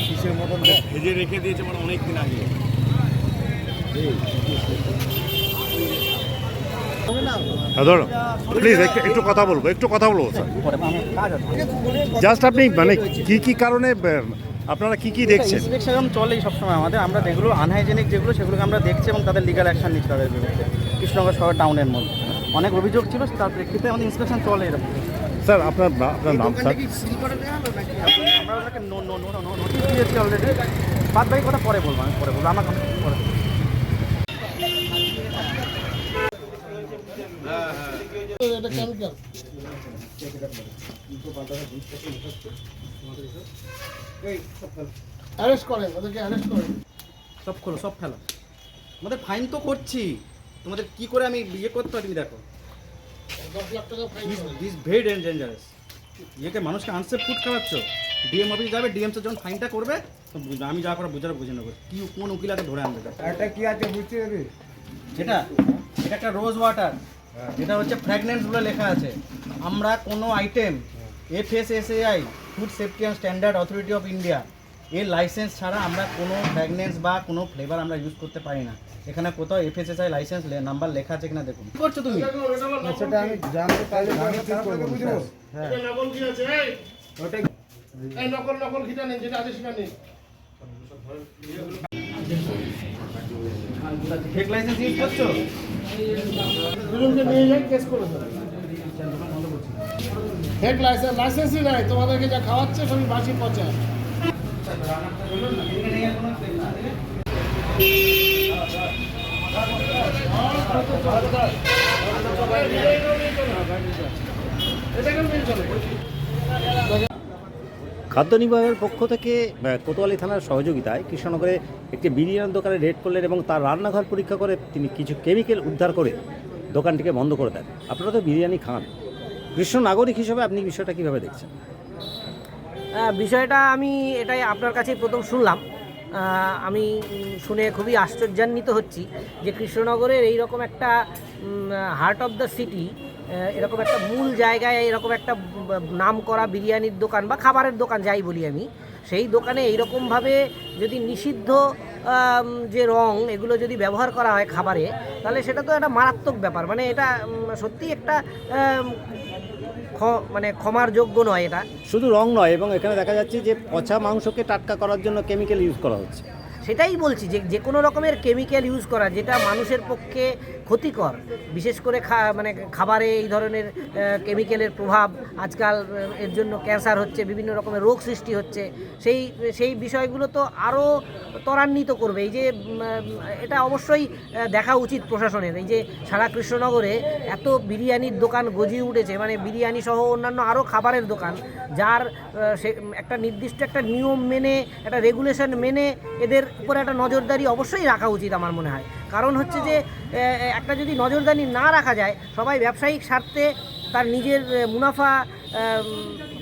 কিসের মতন ভেজে রেখে দিয়েছে মানে অনেক দিন আগে। ধরো প্লিজ একটু কথা বলবো স্যার। জাস্ট আপনি মানে কি কারণে আপনারা কি দেখছেন? ইন্সপেকশন চলেই সবসময় আমাদের, আমরা যেগুলো আনহাইজেনিক সেগুলোকে আমরা দেখছি এবং তাদের লিগাল অ্যাকশন নিচ্ছি তাদের বিরুদ্ধে। কৃষ্ণনগর শহর টাউনের মধ্যে অনেক অভিযোগ ছিল, তার প্রেক্ষিতে আমাদের ইন্সপেকশন চলে এরকম। স্যার আপনার নাম স্যার? আমরা ওটাকে নোটিশ দিয়েছি অলরেডি। বাদ বাকি কথা পরে বলবো, আমার পরে। সব খোলো, সব ফেলো। আমাদের ফাইন তো করছি, তোমাদের কি করে আমি ইয়ে করতে হয় তুমি দেখো। 10 লাখ টাকা ফাইন, দিস ভেরি ডেঞ্জারাস। ইয়েকে মানুষকে আনসেফ ফুড খাওয়াচ্ছ। ডিএম অফিস যাবে, ডিএমসি যখন ফাইনটা করবে আমি যা করে বুঝে নেবো কি কোন উকিল আছে ধরে আনবে। এটা কি আছে বুঝতে হবে? এটা একটা রোজ ওয়াটার, যেটা হচ্ছে ফ্র্যাগনেন্স বলে লেখা আছে। আমরা কোনো item FSSAI food safety and standard authority of India এর লাইসেন্স ছাড়া আমরা কোনো ফ্র্যাগনেন্স বা কোনো ফ্লেভার আমরা ইউজ করতে পারি না। এখানে কোথাও FSSAI লাইসেন্স নাম্বার লেখা আছে কিনা দেখুন। কি করছো তুমি? সেটা আমি জানতে পারলে আমি ঠিক করব। হ্যাঁ, এটা নকল কি আছে? ওটা এই নকল কিটা নেই, যেটা আছে সেটা নেই। ফেক লাইসেন্স ইউজ করছো? দুজনকে নিয়ে যাই, কেস করে দেব। ফেক লাইসেন্সই নাই, তোমাদেরকে যা খাওয়াচ্ছে সবই বাসি পচা। খাদ্য নিগমের পক্ষ থেকে কোতোয়ালি থানার সহযোগিতায় কৃষ্ণনগরে একটি বিরিয়ানির দোকানে রেড করলেন এবং তার রান্নাঘর পরীক্ষা করে তিনি কিছু কেমিক্যাল উদ্ধার করে দোকানটিকে বন্ধ করে দেন। আপনারা তো বিরিয়ানি খান, কৃষ্ণ নাগরিক হিসেবে আপনি বিষয়টা কীভাবে দেখছেন? বিষয়টা আমি এটাই আপনার কাছে প্রথম শুনলাম। আমি শুনে খুবই আশ্চর্যান্বিত হচ্ছি যে কৃষ্ণনগরের এইরকম একটা হার্ট অফ দ্য সিটি, এরকম একটা মূল জায়গায় এরকম একটা নাম করা বিরিয়ানির দোকান বা খাবারের দোকান যাই বলি আমি, সেই দোকানে এইরকমভাবে যদি নিষিদ্ধ যে রং এগুলো যদি ব্যবহার করা হয় খাবারে, তাহলে সেটা তো একটা মারাত্মক ব্যাপার। মানে এটা সত্যিই একটা মানে ক্ষমার যোগ্য নয়। এটা শুধু রং নয়, এবং এখানে দেখা যাচ্ছে যে পচা মাংসকে টাটকা করার জন্য কেমিক্যাল ইউজ করা হচ্ছে। সেটাই বলছি যে কোনো রকমের কেমিক্যাল ইউজ করা যেটা মানুষের পক্ষে ক্ষতিকর, বিশেষ করে মানে খাবারে এই ধরনের কেমিক্যালের প্রভাব আজকাল এর জন্য ক্যান্সার হচ্ছে, বিভিন্ন রকমের রোগ সৃষ্টি হচ্ছে। সেই বিষয়গুলো তো আরও ত্বরান্বিত করবে। এই যে এটা অবশ্যই দেখা উচিত প্রশাসনের। এই যে সারা কৃষ্ণনগরে এত বিরিয়ানির দোকান গজিয়ে উঠেছে, মানে বিরিয়ানি সহ অন্যান্য আরও খাবারের দোকান, যার সে একটা নির্দিষ্ট একটা নিয়ম মেনে, একটা রেগুলেশন মেনে এদের উপরে একটা নজরদারি অবশ্যই রাখা উচিত আমার মনে হয়। কারণ হচ্ছে যে একটা যদি নজরদারি না রাখা যায়, সবাই ব্যবসায়িক স্বার্থে তার নিজের মুনাফা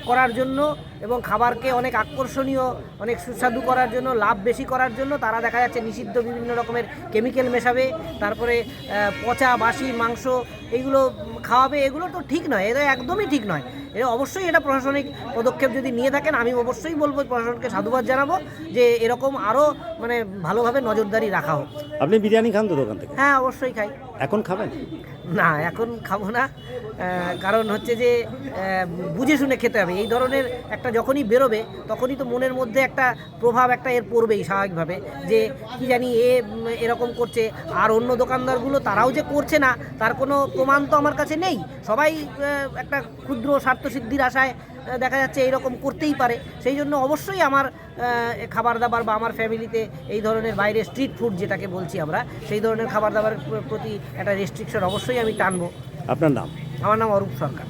করার জন্য এবং খাবারকে অনেক আকর্ষণীয়, অনেক সুস্বাদু করার জন্য, লাভ বেশি করার জন্য তারা দেখা যাচ্ছে নিষিদ্ধ বিভিন্ন রকমের কেমিক্যাল মেশাবে, তারপরে পচা বাসি মাংস এইগুলো খাওয়াবে। এগুলো তো ঠিক নয়, এটা একদমই ঠিক নয়। এটা অবশ্যই এটা প্রশাসনিক পদক্ষেপ যদি নিয়ে থাকেন, আমি অবশ্যই বলবো প্রশাসনকে সাধুবাদ জানাবো যে এরকম আরও মানে ভালোভাবে নজরদারি রাখা হোক। আপনি বিরিয়ানি খান তো দোকান থেকে? হ্যাঁ, অবশ্যই খাই। এখন খাবেন? না এখন খাবো না, কারণ হচ্ছে যে বুঝে শুনে খেতে হবে। এই ধরনের একটা যখনই বেরোবে তখনই তো মনের মধ্যে একটা প্রভাব একটা এর পড়বেই স্বাভাবিকভাবে, যে কি জানি এরকম করছে। আর অন্য দোকানদারগুলো তারাও যে করছে না তার কোনো প্রমাণ তো আমার কাছে নেই। সবাই একটা ক্ষুদ্র স্বার্থসিদ্ধির আশায় দেখা যাচ্ছে এইরকম করতেই পারে। সেই জন্য অবশ্যই আমার খাবার দাবার বা আমার ফ্যামিলিতে এই ধরনের বাইরে স্ট্রিট ফুড যেটাকে বলছি আমরা, সেই ধরনের খাবার দাবারের প্রতি একটা রেস্ট্রিকশন অবশ্যই আমি টানবো। আপনার নাম? আমার নাম অরূপ সরকার।